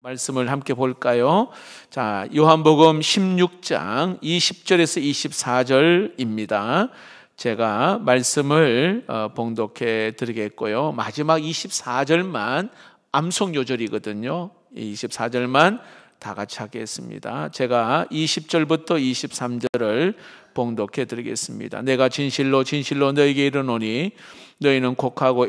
말씀을 함께 볼까요? 자, 요한복음 16장 20절에서 24절입니다. 제가 말씀을 봉독해 드리겠고요. 마지막 24절만 암송 요절이거든요. 24절만 다 같이 하겠습니다. 제가 20절부터 23절을 봉독해 드리겠습니다. 내가 진실로 진실로 너에게 이르노니 너희는 곡하고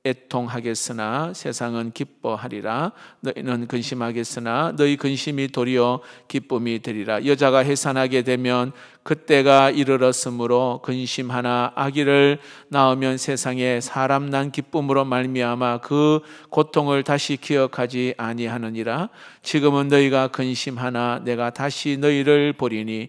애통하겠으나 세상은 기뻐하리라. 너희는 근심하겠으나 너희 근심이 도리어 기쁨이 되리라. 여자가 해산하게 되면 그때가 이르렀으므로 근심하나 아기를 낳으면 세상에 사람 난 기쁨으로 말미암아 그 고통을 다시 기억하지 아니하느니라. 지금은 너희가 근심하나 내가 다시 너희를 보리니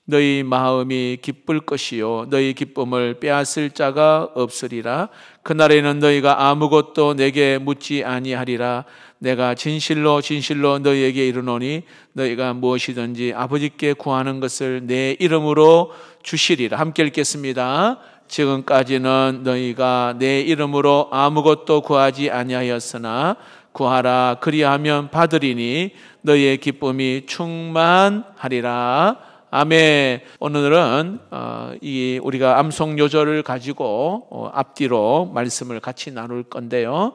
너희 마음이 기쁠 것이요 너희 기쁨을 빼앗을 자가 없으리라. 그날에는 너희가 아무것도 내게 묻지 아니하리라. 내가 진실로 진실로 너희에게 이르노니 너희가 무엇이든지 아버지께 구하는 것을 내 이름으로 주시리라. 함께 읽겠습니다. 지금까지는 너희가 내 이름으로 아무것도 구하지 아니하였으나 구하라 그리하면 받으리니 너희의 기쁨이 충만하리라. 아멘. 오늘은 우리가 암송 요절을 가지고 앞뒤로 말씀을 같이 나눌 건데요.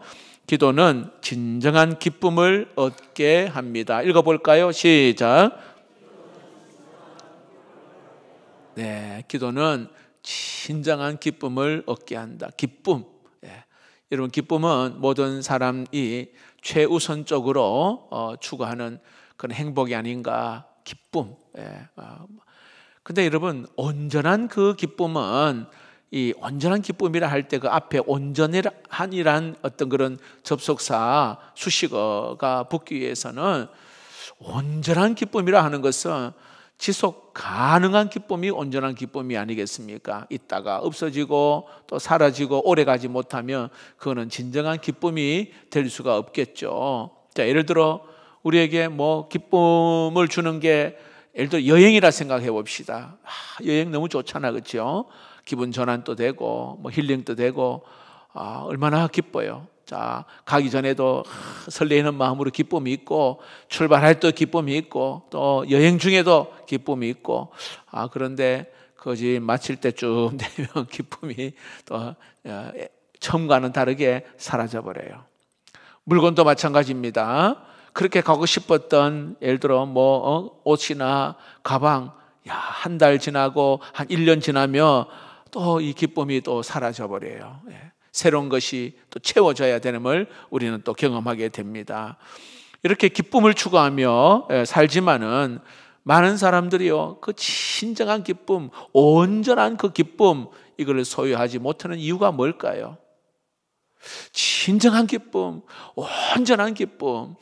기도는 진정한 기쁨을 얻게 합니다. 읽어볼까요? 시작. 네, 기도는 진정한 기쁨을 얻게 한다. 기쁨. 여러분, 기쁨은 모든 사람이 최우선적으로 추구하는 그런 행복이 아닌가. 기쁨. 근데 여러분, 온전한 그 기쁨은 이 온전한 기쁨이라 할 때 그 앞에 온전한이란 어떤 그런 접속사 수식어가 붙기 위해서는 온전한 기쁨이라 하는 것은 지속 가능한 기쁨이 온전한 기쁨이 아니겠습니까? 있다가 없어지고 또 사라지고 오래가지 못하면 그거는 진정한 기쁨이 될 수가 없겠죠. 자, 예를 들어 우리에게 뭐 기쁨을 주는 게 예를 들어 여행이라 생각해 봅시다. 여행 너무 좋잖아, 그렇죠? 기분 전환도 되고 뭐 힐링도 되고 얼마나 기뻐요. 자, 가기 전에도 설레이는 마음으로 기쁨이 있고 출발할 때 기쁨이 있고 또 여행 중에도 기쁨이 있고 그런데 거기 마칠 때쯤 되면 기쁨이 또 처음과는 다르게 사라져 버려요. 물건도 마찬가지입니다. 그렇게 가고 싶었던 예를 들어 옷이나 가방 한 달 지나고 한 1년 지나면 또 이 기쁨이 또 사라져 버려요. 새로운 것이 또 채워져야 되는걸 우리는 또 경험하게 됩니다. 이렇게 기쁨을 추구하며 살지만은 많은 사람들이요 그 진정한 기쁨, 온전한 그 기쁨 이걸 소유하지 못하는 이유가 뭘까요? 진정한 기쁨, 온전한 기쁨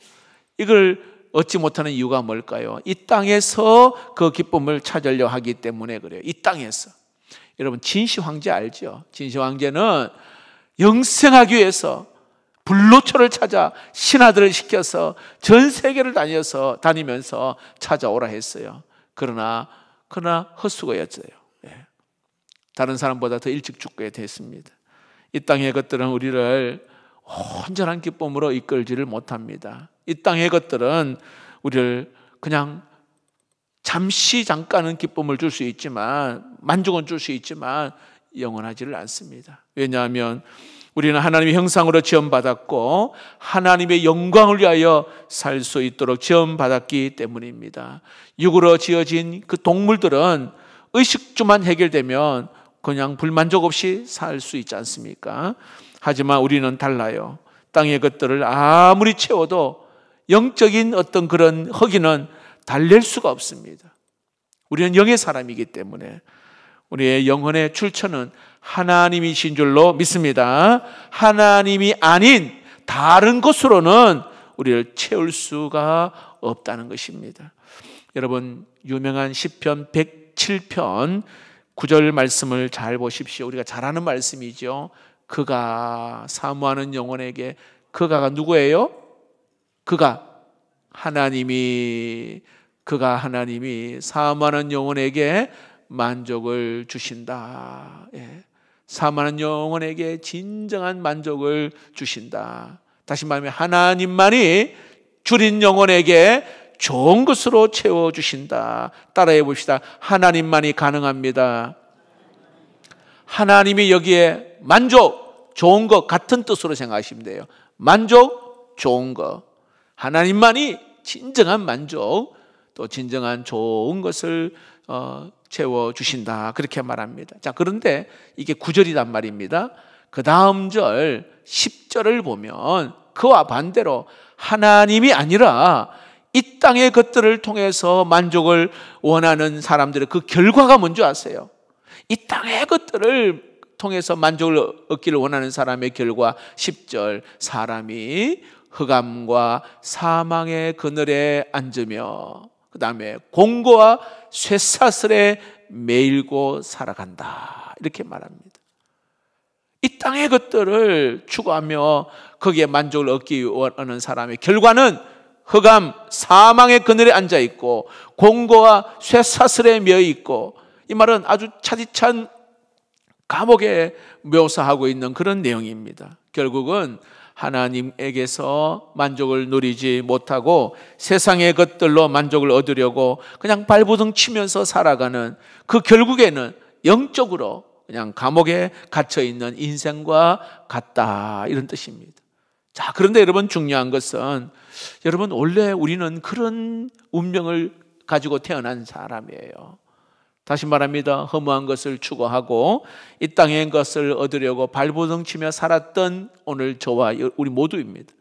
이걸 얻지 못하는 이유가 뭘까요? 이 땅에서 그 기쁨을 찾으려 하기 때문에 그래요. 이 땅에서. 여러분, 진시 황제 알죠? 진시 황제는 영생하기 위해서 불로초를 찾아 신하들을 시켜서 전 세계를 다니면서 찾아오라 했어요. 그러나 헛수고였어요. 다른 사람보다 더 일찍 죽게 됐습니다. 이 땅의 것들은 우리를 온전한 기쁨으로 이끌지를 못합니다. 이 땅의 것들은 우리를 그냥 잠깐은 기쁨을 줄 수 있지만 만족은 줄 수 있지만 영원하지를 않습니다. 왜냐하면 우리는 하나님의 형상으로 지음받았고 하나님의 영광을 위하여 살 수 있도록 지음받았기 때문입니다. 육으로 지어진 그 동물들은 의식주만 해결되면 그냥 불만족 없이 살 수 있지 않습니까? 하지만 우리는 달라요. 땅의 것들을 아무리 채워도 영적인 어떤 그런 허기는 달랠 수가 없습니다. 우리는 영의 사람이기 때문에 우리의 영혼의 출처는 하나님이신 줄로 믿습니다. 하나님이 아닌 다른 것으로는 우리를 채울 수가 없다는 것입니다. 여러분, 유명한 시편 107편 9절 말씀을 잘 보십시오. 우리가 잘 아는 말씀이죠. 그가 사모하는 영혼에게 그가 누구예요? 그가 하나님이 사모하는 영혼에게 만족을 주신다. 사모하는 영혼에게 진정한 만족을 주신다. 다시 말하면 하나님만이 줄인 영혼에게 좋은 것으로 채워주신다. 따라해 봅시다. 하나님만이 가능합니다. 하나님이 여기에 만족, 좋은 것 같은 뜻으로 생각하시면 돼요. 만족, 좋은 것. 하나님만이 진정한 만족, 또 진정한 좋은 것을 채워주신다. 그렇게 말합니다. 자, 그런데 이게 9절이란 말입니다. 그 다음 절 10절을 보면 그와 반대로 하나님이 아니라 이 땅의 것들을 통해서 만족을 원하는 사람들의 그 결과가 뭔지 아세요? 이 땅의 것들을 통해서 만족을 얻기를 원하는 사람의 결과 10절 사람이 흑암과 사망의 그늘에 앉으며 그 다음에 공고와 쇠사슬에 매일고 살아간다. 이렇게 말합니다. 이 땅의 것들을 추구하며 거기에 만족을 얻기 원하는 사람의 결과는 흑암, 사망의 그늘에 앉아있고 공고와 쇠사슬에 매여있고, 이 말은 아주 차디찬 감옥에 묘사하고 있는 그런 내용입니다. 결국은 하나님에게서 만족을 누리지 못하고 세상의 것들로 만족을 얻으려고 그냥 발버둥 치면서 살아가는 그 결국에는 영적으로 그냥 감옥에 갇혀있는 인생과 같다, 이런 뜻입니다. 자, 그런데 여러분, 중요한 것은 여러분, 원래 우리는 그런 운명을 가지고 태어난 사람이에요. 다시 말합니다. 허무한 것을 추구하고 이 땅의 것을 얻으려고 발버둥 치며 살았던 오늘 저와 우리 모두입니다.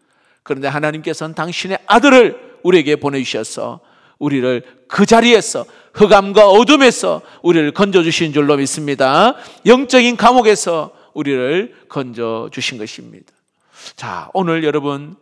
그런데 하나님께서는 당신의 아들을 우리에게 보내주셔서 우리를 그 자리에서, 흑암과 어둠에서 우리를 건져주신 줄로 믿습니다. 영적인 감옥에서 우리를 건져주신 것입니다. 자, 오늘 여러분,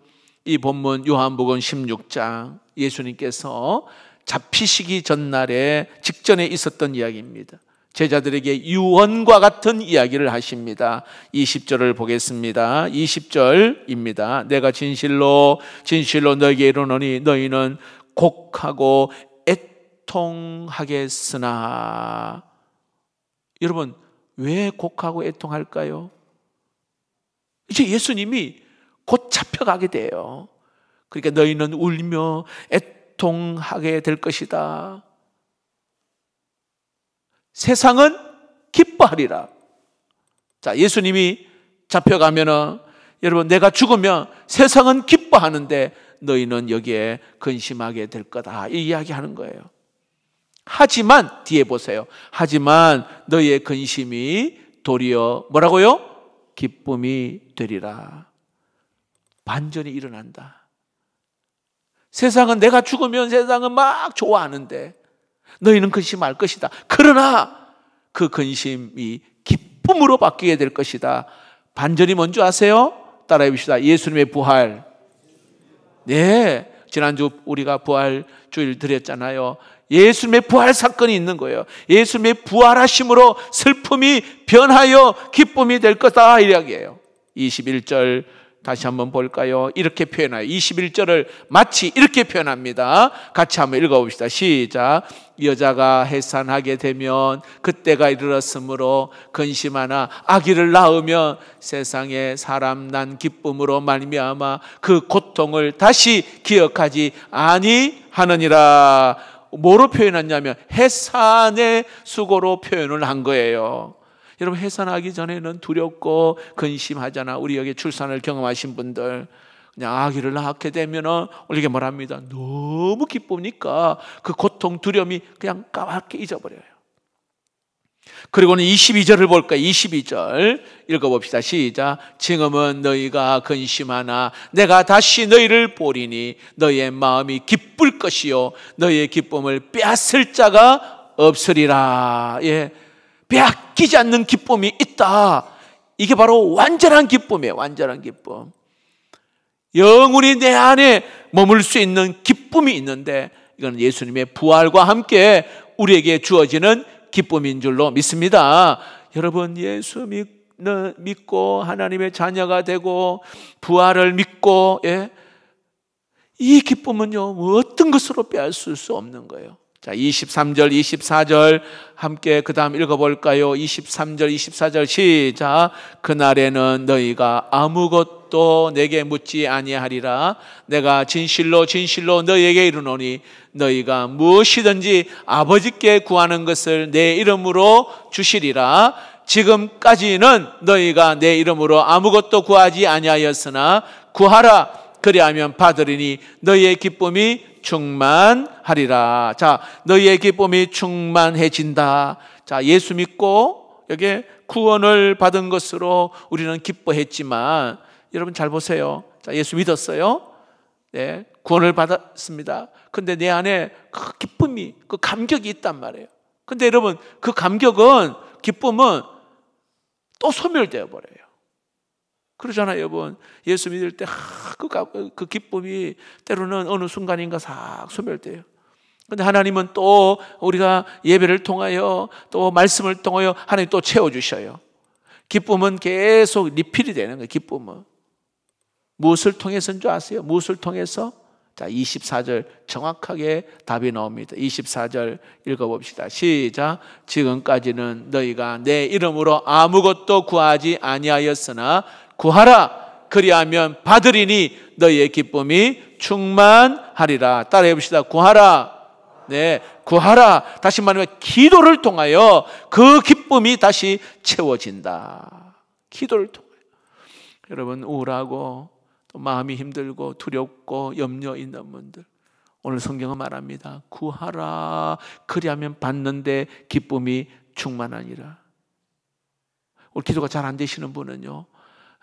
이 본문 요한복음 16장, 예수님께서 잡히시기 전날에 직전에 있었던 이야기입니다. 제자들에게 유언과 같은 이야기를 하십니다. 20절을 보겠습니다. 20절입니다. 내가 진실로 진실로 너에게 이르노니 너희는 곡하고 애통하겠으나. 여러분, 왜 곡하고 애통할까요? 이제 예수님이 곧 잡혀가게 돼요. 그러니까 너희는 울며 애통하게 될 것이다. 세상은 기뻐하리라. 자, 예수님이 잡혀가면은, 여러분, 내가 죽으면 세상은 기뻐하는데 너희는 여기에 근심하게 될 거다, 이 이야기하는 거예요. 하지만 뒤에 보세요. 하지만 너희의 근심이 도리어 뭐라고요? 기쁨이 되리라. 반전이 일어난다. 세상은 내가 죽으면 세상은 막 좋아하는데 너희는 근심할 것이다. 그러나 그 근심이 기쁨으로 바뀌게 될 것이다. 반전이 뭔지 아세요? 따라해 봅시다. 예수님의 부활. 네, 지난주 우리가 부활 주일 드렸잖아요. 예수님의 부활 사건이 있는 거예요. 예수님의 부활하심으로 슬픔이 변하여 기쁨이 될 거다, 이 이야기예요. 21절 다시 한번 볼까요? 이렇게 표현해요. 21절을 마치 이렇게 표현합니다. 같이 한번 읽어봅시다. 시작. 여자가 해산하게 되면 그때가 이르렀으므로 근심하나 아기를 낳으면 세상에 사람 난 기쁨으로 말미암아 그 고통을 다시 기억하지 아니하느니라. 뭐로 표현했냐면 해산의 수고로 표현을 한 거예요. 여러분, 해산하기 전에는 두렵고 근심하잖아. 우리 여기 출산을 경험하신 분들, 그냥 아기를 낳게 되면은 우리에게 말합니다. 너무 기쁘니까 그 고통, 두려움이 그냥 까맣게 잊어버려요. 그리고는 22절을 볼까요? 22절 읽어봅시다. 시작. 지금은 너희가 근심하나 내가 다시 너희를 보리니 너희의 마음이 기쁠 것이요 너희의 기쁨을 빼앗을 자가 없으리라. 예, 빼앗기지 않는 기쁨이 있다. 이게 바로 완전한 기쁨이에요. 완전한 기쁨. 영원히 내 안에 머물 수 있는 기쁨이 있는데, 이건 예수님의 부활과 함께 우리에게 주어지는 기쁨인 줄로 믿습니다. 여러분, 예수 믿고 하나님의 자녀가 되고 부활을 믿고, 예, 이 기쁨은요 어떤 것으로 빼앗을 수 없는 거예요. 자, 23절, 24절 함께 그 다음 읽어볼까요? 23절, 24절 시작. 그날에는 너희가 아무것도 것도 내게 묻지 아니하리라. 내가 진실로 진실로 너희에게 이르노니 너희가 무엇이든지 아버지께 구하는 것을 내 이름으로 주시리라. 지금까지는 너희가 내 이름으로 아무것도 구하지 아니하였으나 구하라. 그리하면 받으리니 너희의 기쁨이 충만하리라. 자, 너희의 기쁨이 충만해진다. 자, 예수 믿고 여기 구원을 받은 것으로 우리는 기뻐했지만, 여러분 잘 보세요. 자, 예수 믿었어요. 네, 구원을 받았습니다. 근데 내 안에 그 기쁨이, 그 감격이 있단 말이에요. 근데 여러분, 그 감격은, 기쁨은 또 소멸되어 버려요. 그러잖아요, 여러분. 예수 믿을 때 그 기쁨이 때로는 어느 순간인가 싹 소멸돼요. 근데 하나님은 또 우리가 예배를 통하여 또 말씀을 통하여 하나님 또 채워주셔요. 기쁨은 계속 리필이 되는 거예요. 기쁨은 무엇을 통해서인 줄 아세요? 무엇을 통해서? 자, 24절 정확하게 답이 나옵니다. 24절 읽어봅시다. 시작. 지금까지는 너희가 내 이름으로 아무것도 구하지 아니하였으나 구하라. 그리하면 받으리니 너희의 기쁨이 충만하리라. 따라해 봅시다. 구하라. 네, 구하라. 다시 말하면 기도를 통하여 그 기쁨이 다시 채워진다. 기도를 통하여. 여러분, 우울하고 또 마음이 힘들고 두렵고 염려 있는 분들, 오늘 성경은 말합니다. 구하라. 그리하면 받는데 기쁨이 충만하니라. 우리 기도가 잘 안 되시는 분은요,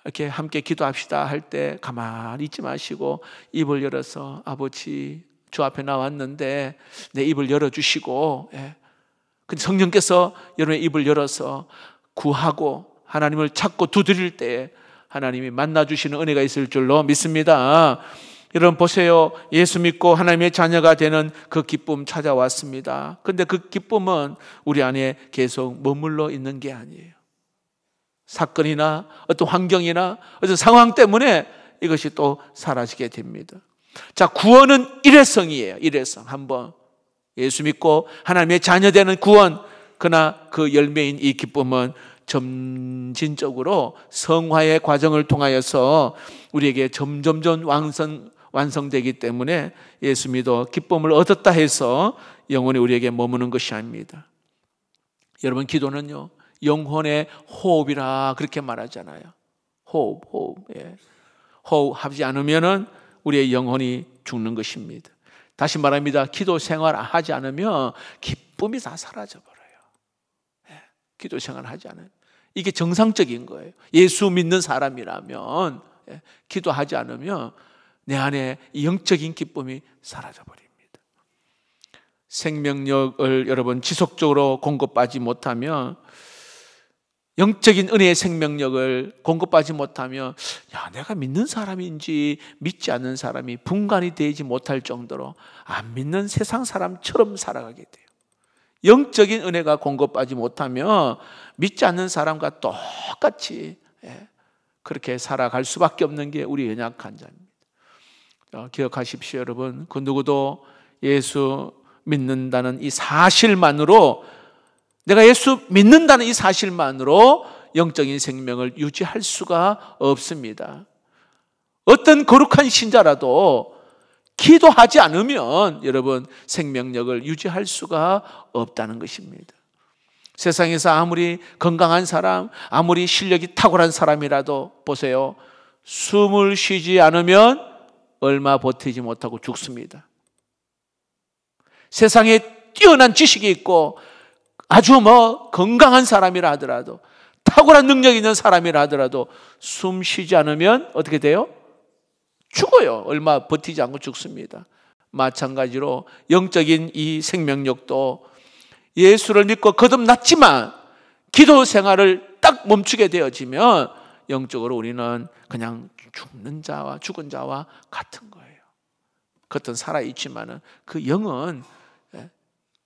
이렇게 함께 기도합시다 할 때 가만히 있지 마시고 입을 열어서, 아버지 주 앞에 나왔는데 내 입을 열어주시고, 근데 성령께서 여러분의 입을 열어서 구하고 하나님을 찾고 두드릴 때 하나님이 만나주시는 은혜가 있을 줄로 믿습니다. 여러분 보세요. 예수 믿고 하나님의 자녀가 되는 그 기쁨 찾아왔습니다. 근데 그 기쁨은 우리 안에 계속 머물러 있는 게 아니에요. 사건이나 어떤 환경이나 어떤 상황 때문에 이것이 또 사라지게 됩니다. 자, 구원은 일회성이에요. 일회성. 한번 예수 믿고 하나님의 자녀 되는 구원, 그러나 그 열매인 이 기쁨은 점진적으로 성화의 과정을 통하여서 우리에게 점점점 완성되기 때문에 예수 믿어 기쁨을 얻었다 해서 영원히 우리에게 머무는 것이 아닙니다. 여러분, 기도는요, 영혼의 호흡이라 그렇게 말하잖아요. 호흡. 호흡하지 않으면은 우리의 영혼이 죽는 것입니다. 다시 말합니다. 기도 생활하지 않으면 기쁨이 다 사라져버려요. 기도 생활하지 않으면. 이게 정상적인 거예요. 예수 믿는 사람이라면 기도하지 않으면 내 안에 영적인 기쁨이 사라져버립니다. 생명력을 여러분 지속적으로 공급받지 못하면, 영적인 은혜의 생명력을 공급받지 못하면, 내가 믿는 사람인지 믿지 않는 사람이 분간이 되지 못할 정도로 안 믿는 세상 사람처럼 살아가게 돼요. 영적인 은혜가 공급받지 못하면 믿지 않는 사람과 똑같이 그렇게 살아갈 수밖에 없는 게 우리 연약한 자입니다. 기억하십시오, 여러분. 그 누구도 예수 믿는다는 이 사실만으로, 내가 예수 믿는다는 이 사실만으로 영적인 생명을 유지할 수가 없습니다. 어떤 거룩한 신자라도 기도하지 않으면 여러분 생명력을 유지할 수가 없다는 것입니다. 세상에서 아무리 건강한 사람, 아무리 실력이 탁월한 사람이라도 보세요. 숨을 쉬지 않으면 얼마 버티지 못하고 죽습니다. 세상에 뛰어난 지식이 있고 아주 건강한 사람이라 하더라도, 탁월한 능력이 있는 사람이라 하더라도 숨 쉬지 않으면 어떻게 돼요? 죽어요. 얼마 버티지 않고 죽습니다. 마찬가지로 영적인 이 생명력도 예수를 믿고 거듭났지만 기도 생활을 딱 멈추게 되어지면 영적으로 우리는 그냥 죽는 자와 죽은 자와 같은 거예요. 겉은 살아있지만 그 영은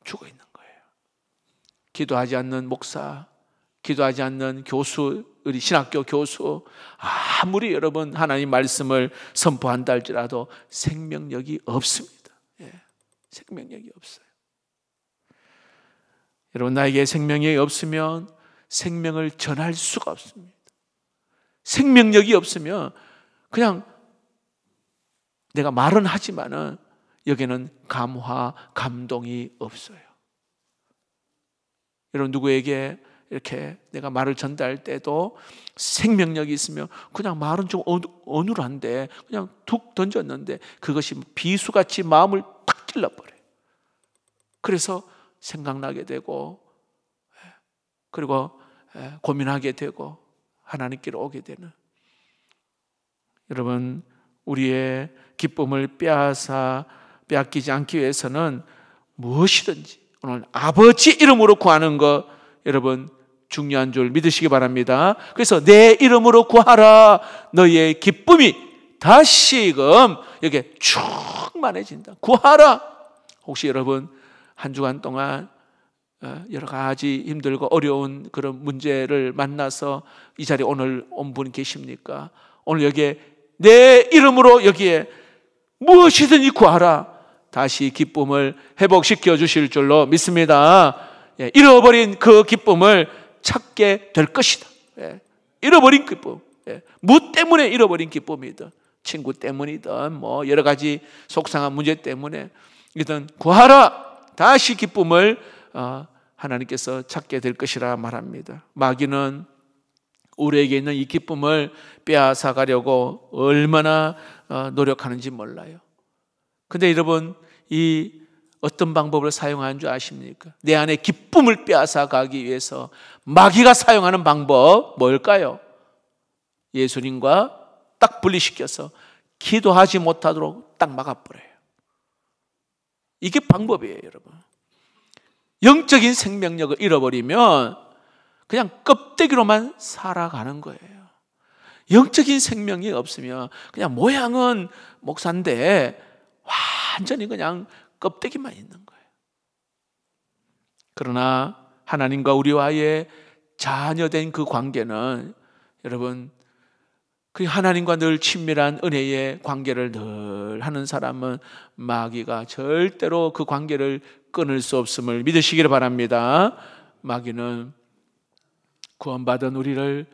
죽어 있는 거예요. 기도하지 않는 목사, 기도하지 않는 교수, 우리 신학교 교수, 아무리 여러분 하나님 말씀을 선포한다 할지라도 생명력이 없습니다. 생명력이 없어요. 여러분, 나에게 생명력이 없으면 생명을 전할 수가 없습니다. 생명력이 없으면 그냥 내가 말은 하지만은 여기는 감화, 감동이 없어요. 여러분, 누구에게 이렇게 내가 말을 전달할 때도 생명력이 있으면 그냥 말은 좀 어눌한데 그냥 툭 던졌는데 그것이 비수같이 마음을 탁 찔러버려요. 그래서 생각나게 되고, 그리고 고민하게 되고 하나님께로 오게 되는, 여러분, 우리의 기쁨을 빼앗기지 않기 위해서는 무엇이든지 오늘 아버지 이름으로 구하는 거, 여러분, 중요한 줄 믿으시기 바랍니다. 그래서 내 이름으로 구하라, 너의 기쁨이 다시금 여기에 충만해진다. 구하라. 혹시 여러분 한 주간 동안 여러 가지 힘들고 어려운 그런 문제를 만나서 이 자리에 오늘 온 분 계십니까? 오늘 여기에 내 이름으로 여기에 무엇이든지 구하라, 다시 기쁨을 회복시켜 주실 줄로 믿습니다. 잃어버린 그 기쁨을 찾게 될 것이다. 잃어버린 기쁨, 무 때문에 잃어버린 기쁨이든 친구 때문이든 뭐 여러 가지 속상한 문제 때문에이든 구하라, 다시 기쁨을 하나님께서 찾게 될 것이라 말합니다. 마귀는 우리에게 있는 이 기쁨을 빼앗아 가려고 얼마나 노력하는지 몰라요. 근데 여러분, 이 어떤 방법을 사용하는 줄 아십니까? 내 안에 기쁨을 빼앗아 가기 위해서 마귀가 사용하는 방법 뭘까요? 예수님과 딱 분리시켜서 기도하지 못하도록 딱 막아버려요. 이게 방법이에요, 여러분. 영적인 생명력을 잃어버리면 그냥 껍데기로만 살아가는 거예요. 영적인 생명이 없으면 그냥 모양은 목사인데 완전히 그냥 껍데기만 있는 거예요. 그러나 하나님과 우리와의 자녀된 그 관계는, 여러분, 그 하나님과 늘 친밀한 은혜의 관계를 늘 하는 사람은 마귀가 절대로 그 관계를 끊을 수 없음을 믿으시기를 바랍니다. 마귀는 구원받은 우리를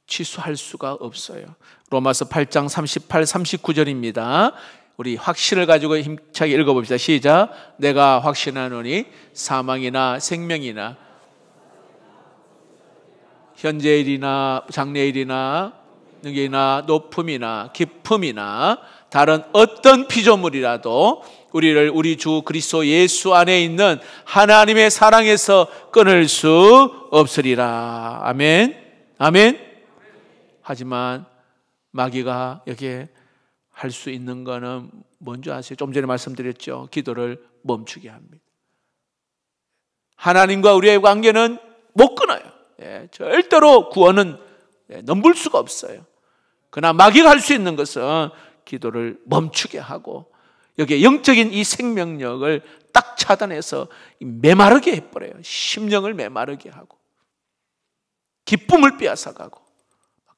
취소할 수가 없어요. 로마서 8장 38, 39절입니다. 우리 확신을 가지고 힘차게 읽어봅시다. 시작. 내가 확신하노니 사망이나 생명이나 현재일이나 장래일이나 능이나 높음이나 깊음이나 다른 어떤 피조물이라도 우리를 우리 주 그리스도 예수 안에 있는 하나님의 사랑에서 끊을 수 없으리라. 아멘. 아멘. 하지만 마귀가 여기에 할 수 있는 거는 뭔지 아세요? 좀 전에 말씀드렸죠. 기도를 멈추게 합니다. 하나님과 우리의 관계는 못 끊어요. 절대로 구원은 넘볼 수가 없어요. 그러나 마귀가 할 수 있는 것은 기도를 멈추게 하고 여기에 영적인 이 생명력을 딱 차단해서 메마르게 해버려요. 심령을 메마르게 하고 기쁨을 빼앗아가고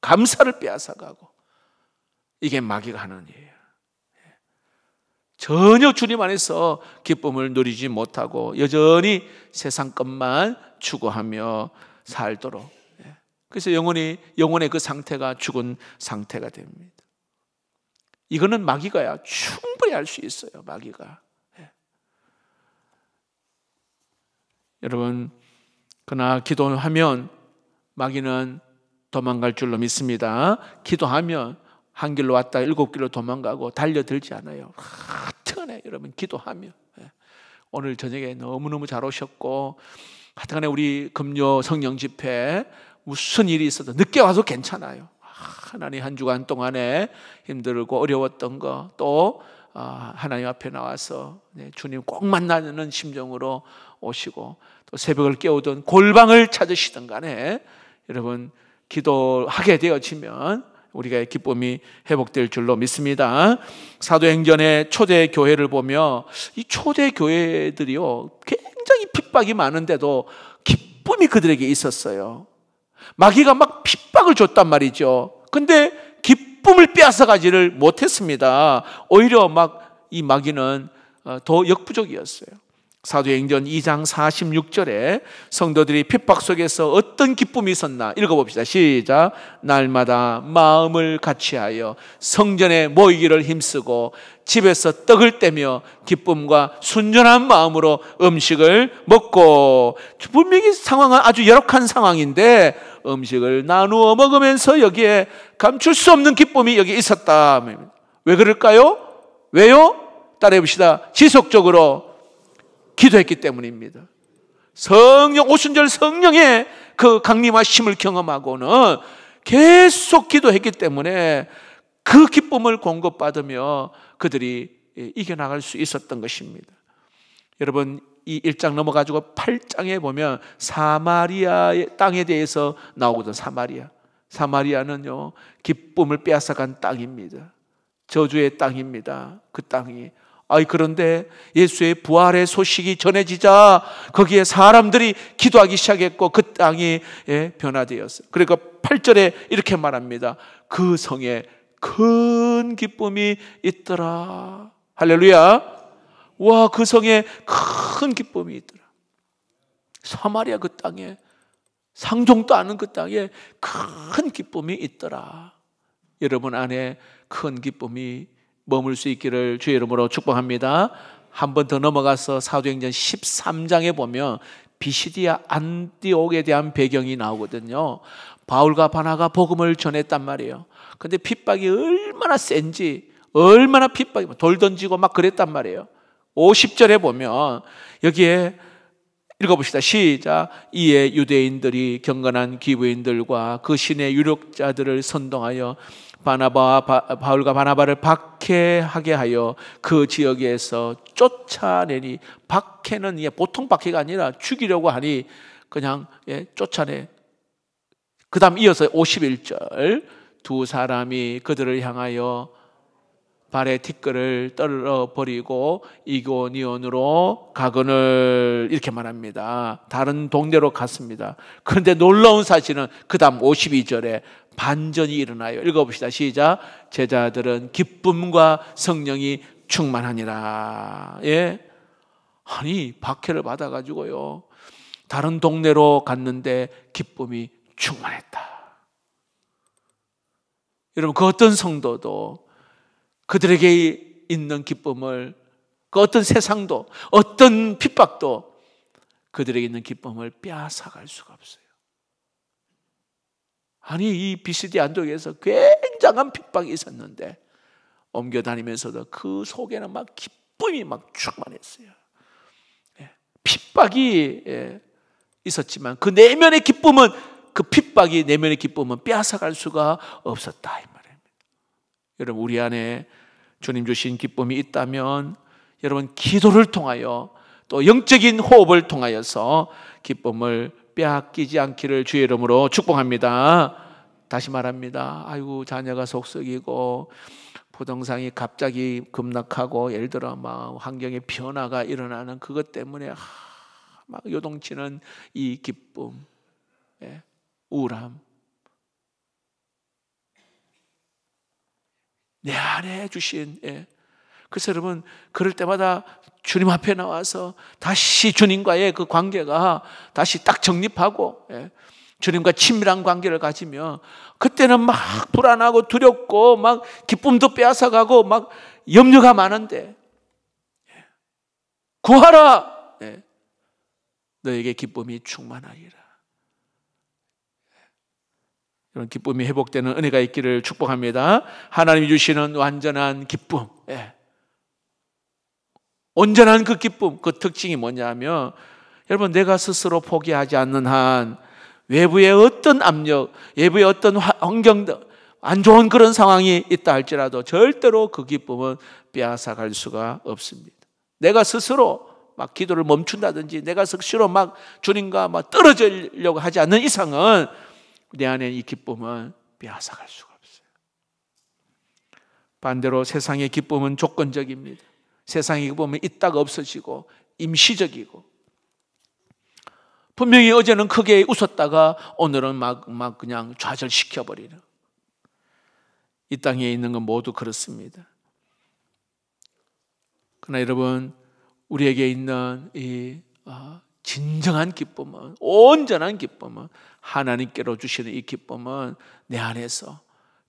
감사를 빼앗아가고, 이게 마귀가 하는 일이에요. 전혀 주님 안에서 기쁨을 누리지 못하고 여전히 세상 것만 추구하며 살도록, 그래서 영혼의 그 상태가 죽은 상태가 됩니다. 이거는 마귀가야 충분히 할 수 있어요. 마귀가. 여러분, 그러나 기도하면 마귀는 도망갈 줄로 믿습니다. 기도하면 한 길로 왔다 7길로 도망가고 달려들지 않아요. 하여튼간에 여러분, 기도하면. 오늘 저녁에 너무너무 잘 오셨고, 하여튼간에 우리 금요 성령 집회 무슨 일이 있어도 늦게 와도 괜찮아요. 하나님 한 주간 동안에 힘들고 어려웠던 거, 또 하나님 앞에 나와서 주님 꼭 만나는 심정으로 오시고, 또 새벽을 깨우던 골방을 찾으시던 간에 여러분 기도하게 되어지면 우리가 기쁨이 회복될 줄로 믿습니다. 사도행전의 초대교회를 보며 이 초대교회들이요 굉장히 핍박이 많은데도 기쁨이 그들에게 있었어요. 마귀가 막 핍박을 줬단 말이죠. 근데 기쁨을 빼앗아가지를 못했습니다. 오히려 막 이 마귀는 더 역부족이었어요. 사도행전 2장 46절에 성도들이 핍박 속에서 어떤 기쁨이 있었나 읽어봅시다. 시작. 날마다 마음을 같이하여 성전에 모이기를 힘쓰고 집에서 떡을 떼며 기쁨과 순전한 마음으로 음식을 먹고, 분명히 상황은 아주 열악한 상황인데 음식을 나누어 먹으면서 여기에 감출 수 없는 기쁨이 여기 있었다. 왜 그럴까요? 왜요? 따라해 봅시다. 지속적으로 기도했기 때문입니다. 성령, 오순절 성령의 그 강림하심을 경험하고는 계속 기도했기 때문에 그 기쁨을 공급받으며 그들이 이겨나갈 수 있었던 것입니다. 여러분, 이 1장 넘어가지고 8장에 보면 사마리아의 땅에 대해서 나오거든. 사마리아는요, 기쁨을 빼앗아간 땅입니다. 저주의 땅입니다. 그 땅이. 그런데 예수의 부활의 소식이 전해지자 거기에 사람들이 기도하기 시작했고 그 땅이 변화되었어요. 그러니까 8절에 이렇게 말합니다. 그 성에 큰 기쁨이 있더라. 할렐루야. 와, 그 성에 큰 기쁨이 있더라. 사마리아 그 땅에, 상종도 않은 그 땅에 큰 기쁨이 있더라. 여러분 안에 큰 기쁨이 머물 수 있기를 주의 이름으로 축복합니다. 한 번 더 넘어가서 사도행전 13장에 보면 비시디아 안디옥에 대한 배경이 나오거든요. 바울과 바나가 복음을 전했단 말이에요. 근데 핍박이 얼마나 센지, 얼마나 핍박이, 돌 던지고 막 그랬단 말이에요. 50절에 보면 여기에 읽어봅시다. 시작. 이에 유대인들이 경건한 기부인들과 그 신의 유력자들을 선동하여 바울과 바나바를 박해하게 하여 그 지역에서 쫓아내니, 박해는 보통 박해가 아니라 죽이려고 하니 그냥 쫓아내. 그 다음 이어서 51절, 두 사람이 그들을 향하여 발에 티끌을 떨어버리고 이고니온으로 가거늘, 이렇게 말합니다. 다른 동네로 갔습니다. 그런데 놀라운 사실은 그 다음 52절에 반전이 일어나요. 읽어봅시다. 시작. 제자들은 기쁨과 성령이 충만하니라. 아니, 박해를 받아가지고요, 다른 동네로 갔는데 기쁨이 충만했다. 여러분, 그 어떤 성도도 그들에게 있는 기쁨을, 그 어떤 세상도, 어떤 핍박도 그들에게 있는 기쁨을 빼앗아갈 수가 없어요. 아니, 이 비시디 안독에서 굉장한 핍박이 있었는데 옮겨다니면서도 그 속에는 막 기쁨이 막 충만했어요. 핍박이 있었지만 그 내면의 기쁨은, 그 핍박이 내면의 기쁨은 빼앗아갈 수가 없었다, 이 말입니다. 여러분, 우리 안에 주님 주신 기쁨이 있다면 여러분, 기도를 통하여 또 영적인 호흡을 통하여서 기쁨을 빼앗기지 않기를 주의 이름으로 축복합니다. 다시 말합니다. 아이고, 자녀가 속썩이고 부동산이 갑자기 급락하고, 예를 들어 막 환경의 변화가 일어나는 그것 때문에 막 요동치는 이 기쁨, 우울함, 내 안에 주신, 그래서 여러분, 그럴 때마다 주님 앞에 나와서 다시 주님과의 그 관계가 다시 딱 정립하고, 주님과 친밀한 관계를 가지며, 그때는 막 불안하고 두렵고 막 기쁨도 빼앗아가고 막 염려가 많은데, 구하라, 너에게 기쁨이 충만하리라. 이런 기쁨이 회복되는 은혜가 있기를 축복합니다. 하나님이 주시는 완전한 기쁨, 온전한 그 기쁨, 그 특징이 뭐냐면, 여러분, 내가 스스로 포기하지 않는 한 외부의 어떤 압력, 외부의 어떤 환경도 안 좋은 그런 상황이 있다 할지라도 절대로 그 기쁨은 빼앗아갈 수가 없습니다. 내가 스스로 막 기도를 멈춘다든지 내가 스스로 막 주님과 막 떨어지려고 하지 않는 이상은 내 안에 이 기쁨은 빼앗아갈 수가 없어요. 반대로 세상의 기쁨은 조건적입니다. 세상의 기쁨은 있다가 없어지고 임시적이고, 분명히 어제는 크게 웃었다가 오늘은 막 그냥 좌절시켜버리는, 이 땅에 있는 건 모두 그렇습니다. 그러나 여러분, 우리에게 있는 이 진정한 기쁨은, 온전한 기쁨은, 하나님께로 주시는 이 기쁨은 내 안에서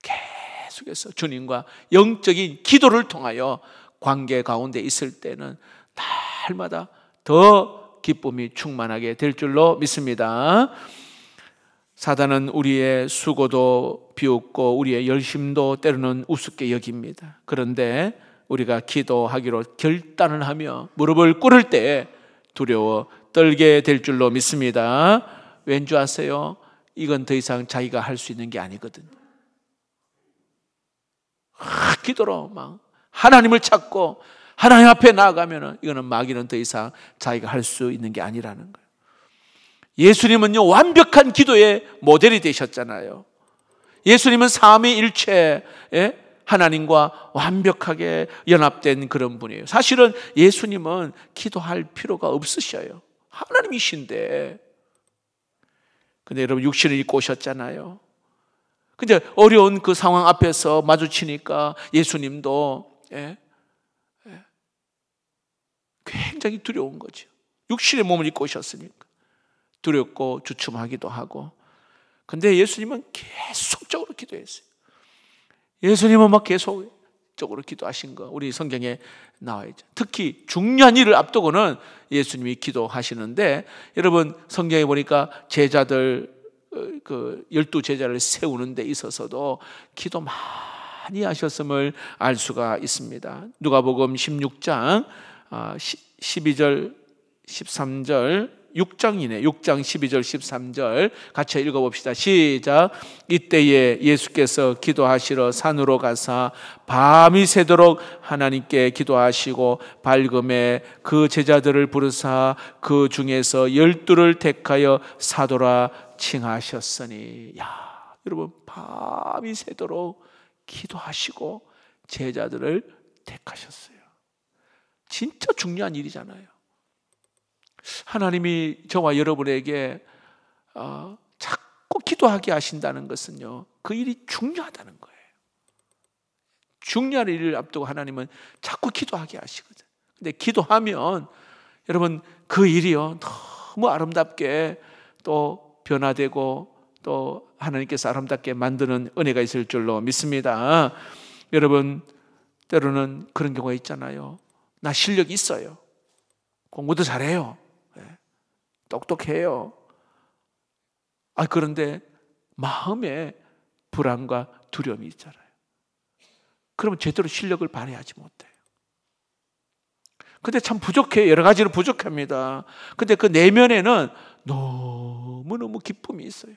계속해서 주님과 영적인 기도를 통하여 관계 가운데 있을 때는 날마다 더 기쁨이 충만하게 될 줄로 믿습니다. 사단은 우리의 수고도 비웃고 우리의 열심도 때로는 우습게 여깁니다. 그런데 우리가 기도하기로 결단을 하며 무릎을 꿇을 때 두려워 떨게 될 줄로 믿습니다. 왠지 아세요? 이건 더 이상 자기가 할 수 있는 게 아니거든요. 기도로 막 하나님을 찾고 하나님 앞에 나아가면 이거는 마귀는 더 이상 자기가 할 수 있는 게 아니라는 거예요. 예수님은요, 완벽한 기도의 모델이 되셨잖아요. 예수님은 삼위일체 하나님과 완벽하게 연합된 그런 분이에요. 사실은 예수님은 기도할 필요가 없으셔요. 하나님이신데. 근데 여러분, 육신을 입고 오셨잖아요. 근데 어려운 그 상황 앞에서 마주치니까 예수님도 굉장히 두려운 거죠. 육신의 몸을 입고 오셨으니까 두렵고 주춤하기도 하고. 근데 예수님은 계속적으로 기도했어요. 예수님은 막 계속적으로 기도하신 거 우리 성경에 나와 있죠. 특히 중요한 일을 앞두고는 예수님이 기도하시는데, 여러분 성경에 보니까 제자들, 그 12제자를 세우는 데 있어서도 기도 많이 하셨음을 알 수가 있습니다. 누가복음 16장 12절 13절 6장이네. 6장 12절 13절 같이 읽어봅시다. 시작. 이때에 예수께서 기도하시러 산으로 가사 밤이 새도록 하나님께 기도하시고 밝음에 그 제자들을 부르사 그 중에서 12를 택하여 사도라 칭하셨으니. 야, 여러분, 밤이 새도록 기도하시고 제자들을 택하셨어요. 진짜 중요한 일이잖아요. 하나님이 저와 여러분에게 자꾸 기도하게 하신다는 것은요, 그 일이 중요하다는 거예요. 중요한 일을 앞두고 하나님은 자꾸 기도하게 하시거든요. 근데 기도하면 여러분 그 일이요, 너무 아름답게 또 변화되고 또 하나님께서 아름답게 만드는 은혜가 있을 줄로 믿습니다. 여러분, 때로는 그런 경우가 있잖아요. 나 실력이 있어요. 공부도 잘해요. 똑똑해요. 그런데 마음에 불안과 두려움이 있잖아요. 그러면 제대로 실력을 발휘하지 못해요. 근데 참 부족해요. 여러 가지로 부족합니다. 근데 그 내면에는 너무너무 기쁨이 있어요.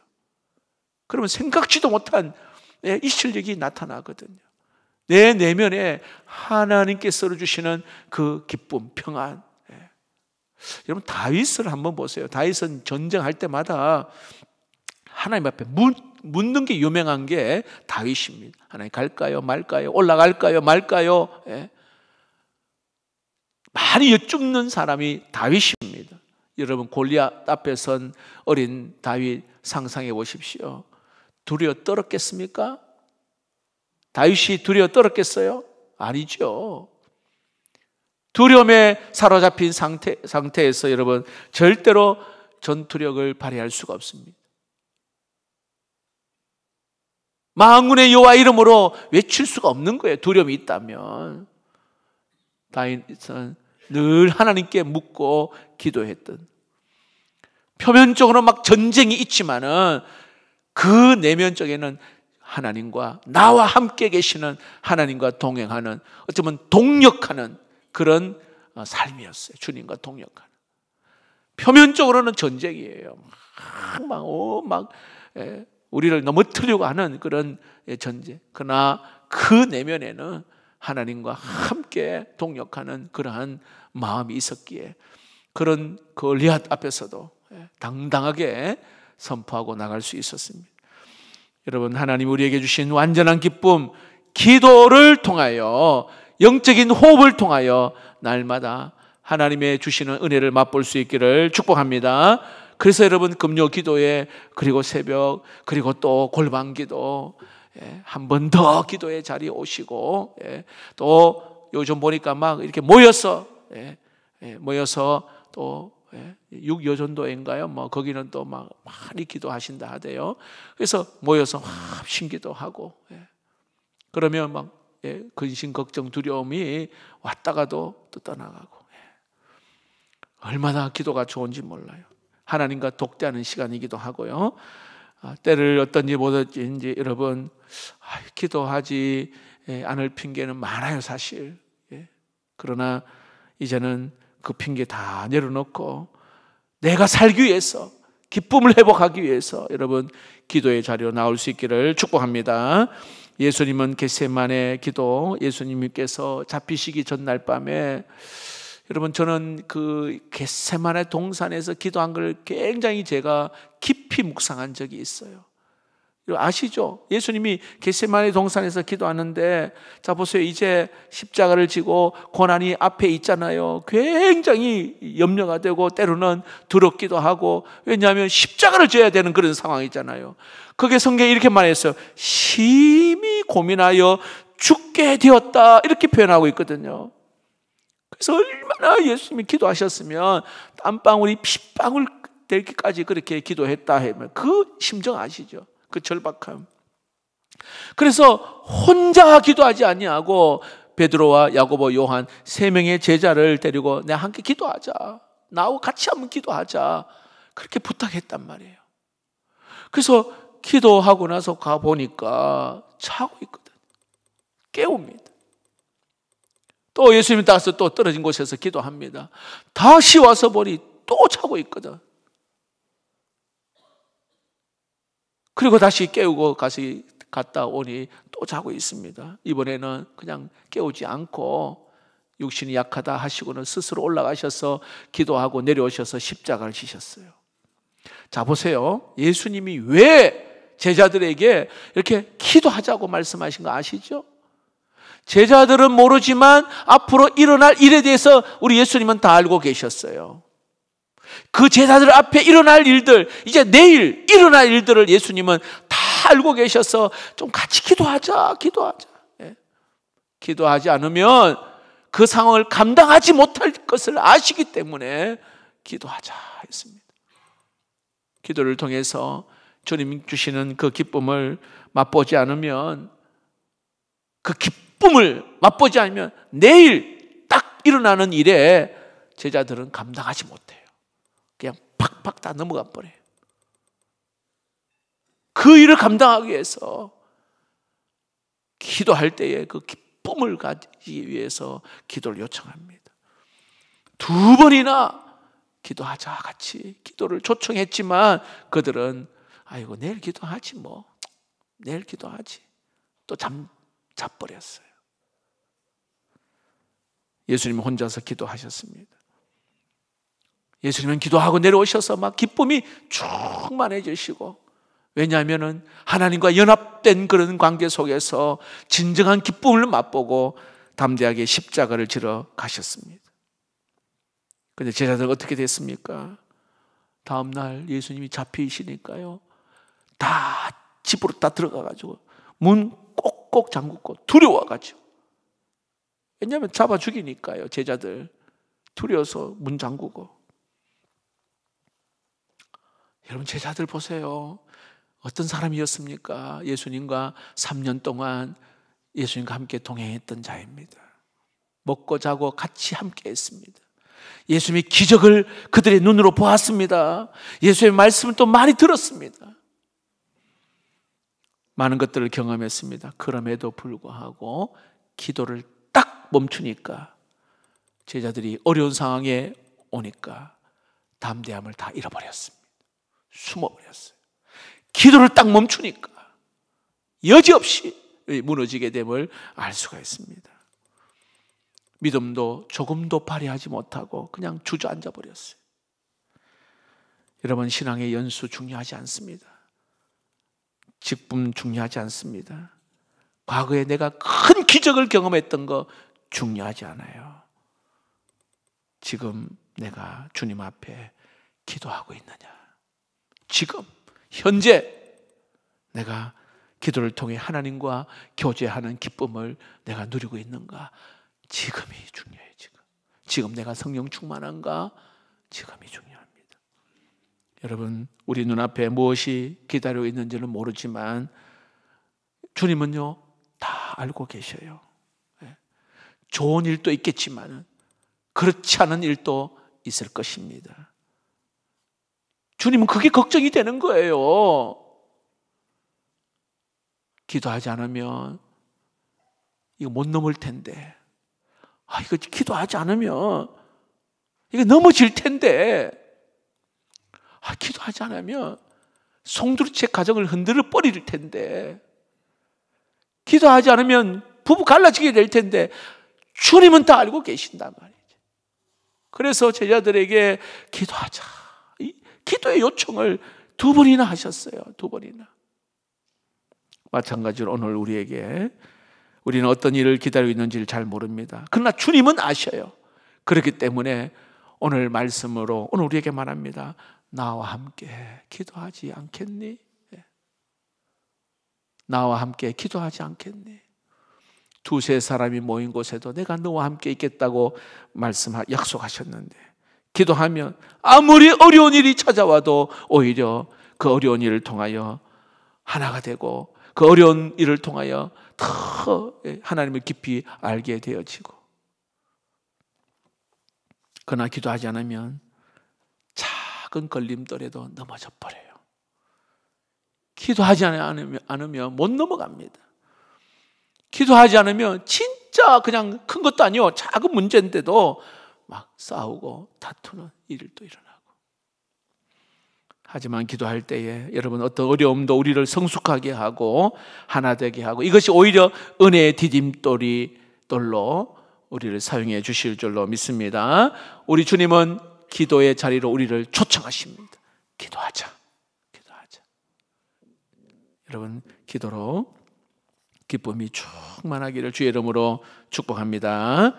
그러면 생각지도 못한 이 실력이 나타나거든요. 내 내면에 하나님께서 주시는 그 기쁨, 평안. 여러분, 다윗을 한번 보세요. 다윗은 전쟁할 때마다 하나님 앞에 묻는 게 유명한 게 다윗입니다. 하나님, 갈까요 말까요? 올라갈까요 말까요? 많이 여쭙는 사람이 다윗입니다. 여러분, 골리앗 앞에 선 어린 다윗 상상해 보십시오. 두려워 떨었겠습니까? 다윗이 두려워 떨었겠어요? 아니죠. 두려움에 사로잡힌 상태에서 여러분 절대로 전투력을 발휘할 수가 없습니다. 만군의 여호와 이름으로 외칠 수가 없는 거예요. 두려움이 있다면. 다윗은 늘 하나님께 묻고 기도했던, 표면적으로 막 전쟁이 있지만은 그 내면적에는 하나님과, 나와 함께 계시는 하나님과 동행하는, 어쩌면 동력하는 그런 삶이었어요. 주님과 동역하는. 표면적으로는 전쟁이에요. 우리를 넘어뜨리려고 하는 그런 전쟁. 그러나 그 내면에는 하나님과 함께 동역하는 그러한 마음이 있었기에 그런 골리앗 앞에서도 당당하게 선포하고 나갈 수 있었습니다. 여러분, 하나님 우리에게 주신 완전한 기쁨, 기도를 통하여, 영적인 호흡을 통하여 날마다 하나님의 주시는 은혜를 맛볼 수 있기를 축복합니다. 그래서 여러분, 금요 기도에, 그리고 새벽, 그리고 또 골방 기도, 한 번 더 기도의 자리에 오시고, 또 요즘 보니까 막 이렇게 모여서 모여서 또 6여전도인가요? 뭐 거기는 또 막 많이 기도하신다 하대요. 그래서 모여서 합심기도 하고, 그러면 막 근심, 걱정, 두려움이 왔다가도 또 떠나가고, 얼마나 기도가 좋은지 몰라요. 하나님과 독대하는 시간이기도 하고요. 때를 어떤지 못했는지 여러분, 기도하지 않을 핑계는 많아요, 사실. 그러나 이제는 그 핑계 다 내려놓고 내가 살기 위해서, 기쁨을 회복하기 위해서 여러분 기도의 자리로 나올 수 있기를 축복합니다. 예수님은 겟세마네 기도, 예수님께서 잡히시기 전날 밤에, 여러분 저는 그 겟세마네 동산에서 기도한 걸 굉장히 제가 깊이 묵상한 적이 있어요. 아시죠? 예수님이 겟세마네 동산에서 기도하는데, 자 보세요, 이제 십자가를 지고 고난이 앞에 있잖아요. 굉장히 염려가 되고 때로는 두렵기도 하고, 왜냐하면 십자가를 져야 되는 그런 상황이잖아요. 그게 성경에 이렇게 말했어요. 심히 고민하여 죽게 되었다, 이렇게 표현하고 있거든요. 그래서 얼마나 예수님이 기도하셨으면 땀방울이 핏방울 되기까지 그렇게 기도했다 하면 그 심정 아시죠? 그 절박함. 그래서 혼자 기도하지 아니하고 베드로와 야고보, 요한 세 명의 제자를 데리고 내가 함께 기도하자, 나하고 같이 한번 기도하자, 그렇게 부탁했단 말이에요. 그래서 기도하고 나서 가보니까 자고 있거든. 깨웁니다. 또 예수님이 따라서 또 떨어진 곳에서 기도합니다. 다시 와서 보니 또 자고 있거든. 그리고 다시 깨우고 갔다 오니 또 자고 있습니다. 이번에는 그냥 깨우지 않고 육신이 약하다 하시고는 스스로 올라가셔서 기도하고 내려오셔서 십자가를 지셨어요. 자 보세요, 예수님이 왜 제자들에게 이렇게 기도하자고 말씀하신 거 아시죠? 제자들은 모르지만 앞으로 일어날 일에 대해서 우리 예수님은 다 알고 계셨어요. 그 제자들 앞에 일어날 일들, 이제 내일 일어날 일들을 예수님은 다 알고 계셔서 좀 같이 기도하자. 기도하지 않으면 그 상황을 감당하지 못할 것을 아시기 때문에 기도하자 했습니다. 기도를 통해서 주님 주시는 그 기쁨을 맛보지 않으면, 내일 딱 일어나는 일에 제자들은 감당하지 못해요. 그냥 팍팍 다 넘어가 버려요. 그 일을 감당하기 위해서 기도할 때에 그 기쁨을 가지기 위해서 기도를 요청합니다. 2번이나 기도하자 같이 기도를 초청했지만 그들은 아이고 내일 기도하지 뭐, 내일 기도하지, 또 자버렸어요. 예수님은 혼자서 기도하셨습니다. 예수님은 기도하고 내려오셔서 막 기쁨이 충만해지시고, 왜냐하면 하나님과 연합된 그런 관계 속에서 진정한 기쁨을 맛보고 담대하게 십자가를 지러 가셨습니다. 그런데 제자들 어떻게 됐습니까? 다음날 예수님이 잡히시니까요, 다 집으로 다 들어가가지고 문 꼭꼭 잠그고 두려워가지고, 왜냐하면 잡아 죽이니까요. 제자들 두려워서 문 잠그고. 여러분 제자들 보세요. 어떤 사람이었습니까? 예수님과 3년 동안 예수님과 함께 동행했던 자입니다. 먹고 자고 같이 함께 했습니다. 예수님의 기적을 그들의 눈으로 보았습니다. 예수의 말씀을 또 많이 들었습니다. 많은 것들을 경험했습니다. 그럼에도 불구하고 기도를 딱 멈추니까, 제자들이 어려운 상황에 오니까 담대함을 다 잃어버렸습니다. 숨어버렸어요. 기도를 딱 멈추니까 여지없이 무너지게 됨을 알 수가 있습니다. 믿음도 조금도 발휘하지 못하고 그냥 주저앉아 버렸어요. 여러분, 신앙의 연수 중요하지 않습니다. 직분 중요하지 않습니다. 과거에 내가 큰 기적을 경험했던 거 중요하지 않아요. 지금 내가 주님 앞에 기도하고 있느냐, 지금 현재 내가 기도를 통해 하나님과 교제하는 기쁨을 내가 누리고 있는가, 지금이 중요해요. 지금 내가 성령 충만한가? 지금이 중요합니다. 여러분, 우리 눈앞에 무엇이 기다리고 있는지는 모르지만 주님은요 다 알고 계셔요. 좋은 일도 있겠지만 그렇지 않은 일도 있을 것입니다. 주님은 그게 걱정이 되는 거예요. 기도하지 않으면 이거 못 넘을 텐데, 이거 기도하지 않으면 이거 넘어질 텐데, 기도하지 않으면 송두리째 가정을 흔들어 버릴 텐데, 기도하지 않으면 부부 갈라지게 될 텐데, 주님은 다 알고 계신단 말이죠. 그래서 제자들에게 기도하자, 이 기도의 요청을 2번이나 하셨어요. 2번이나. 마찬가지로 오늘 우리는 어떤 일을 기다리고 있는지를 잘 모릅니다. 그러나 주님은 아셔요. 그렇기 때문에 오늘 말씀으로 오늘 우리에게 말합니다. 나와 함께 기도하지 않겠니? 나와 함께 기도하지 않겠니? 2-3 사람이 모인 곳에도 내가 너와 함께 있겠다고 약속하셨는데, 기도하면 아무리 어려운 일이 찾아와도 오히려 그 어려운 일을 통하여 하나가 되고, 그 어려운 일을 통하여 더 하나님을 깊이 알게 되어지고, 그러나 기도하지 않으면 작은 걸림돌에도 넘어져 버려요. 기도하지 않으면 못 넘어갑니다. 기도하지 않으면 진짜 그냥 큰 것도 아니요, 작은 문제인데도 막 싸우고 다투는 일도 일어나고. 하지만 기도할 때에 여러분, 어떤 어려움도 우리를 성숙하게 하고 하나 되게 하고, 이것이 오히려 은혜의 디딤돌로 우리를 사용해 주실 줄로 믿습니다. 우리 주님은 기도의 자리로 우리를 초청하십니다. 기도하자. 여러분, 기도로 기쁨이 충만하기를 주의 이름으로 축복합니다.